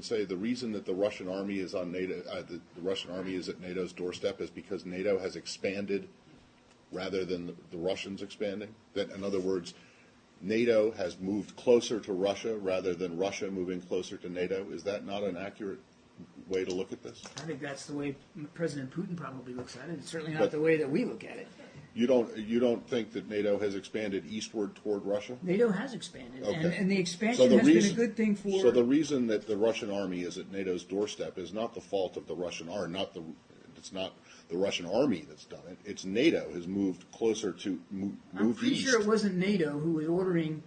say the reason that the Russian army is on NATO, the Russian army is at NATO's doorstep is because NATO has expanded rather than the Russians expanding? That, in other words, NATO has moved closer to Russia rather than Russia moving closer to NATO? Is that not an accurate way to look at this? I think that's the way President Putin probably looks at it. It's certainly not the way that we look at it. You don't think that NATO has expanded eastward toward Russia? NATO has expanded, Okay. and the expansion has been a good thing for... So the reason that the Russian army is at NATO's doorstep is not the fault of the Russian army, it's not the Russian army that's done it. It's NATO has moved closer to move I'm pretty east. sure it wasn't NATO who was ordering,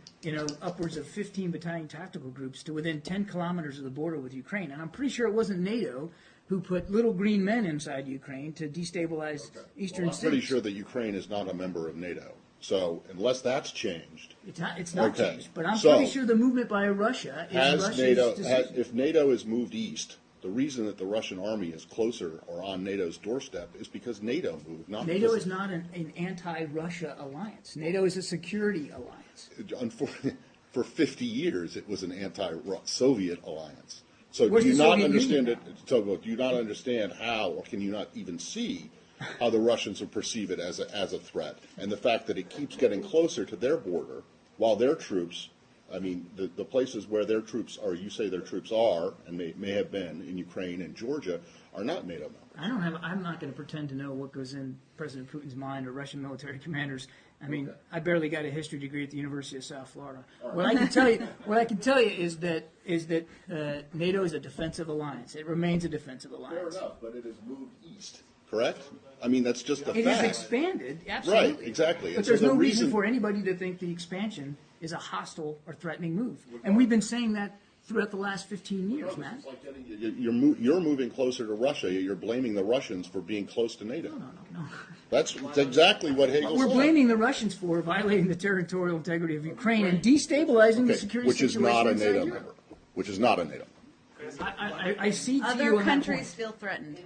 upwards of 15 battalion tactical groups to within 10 kilometers of the border with Ukraine. And I'm pretty sure it wasn't NATO who put little green men inside Ukraine to destabilize eastern cities. I'm pretty sure that Ukraine is not a member of NATO. So unless that's changed, it's not changed. But I'm pretty sure the movement by Russia is Russia's decision. If NATO is moved east, the reason that the Russian army is closer or on NATO's doorstep is because NATO moved. NATO is not an anti-Russia alliance. NATO is a security alliance. For 50 years, it was an anti-Soviet alliance. So Where's do you the not Soviet understand Union it? So do you not understand how, or can you not even see how the Russians would perceive it as a threat? And the fact that it keeps getting closer to their border, while their troops, I mean, the places where their troops are, you say their troops are, and may have been in Ukraine and Georgia, are not NATO members. I'm not going to pretend to know what goes in President Putin's mind or Russian military commanders. I mean, I barely got a history degree at the University of South Florida. What I can tell you is that NATO is a defensive alliance. It remains a defensive alliance. Fair enough, but it has moved east, correct? I mean, that's just a fact. It has expanded, absolutely. Right, exactly. But there's no reason for anybody to think the expansion is a hostile or threatening move. And we've been saying that throughout the last 15 years, man. It's like you're moving closer to Russia. You're blaming the Russians for being close to NATO. No. That's exactly what Hegel said. We're blaming the Russians for violating the territorial integrity of Ukraine and destabilizing the security situation inside Europe. Which is not a NATO member. I see to Other you on that countries point. feel threatened.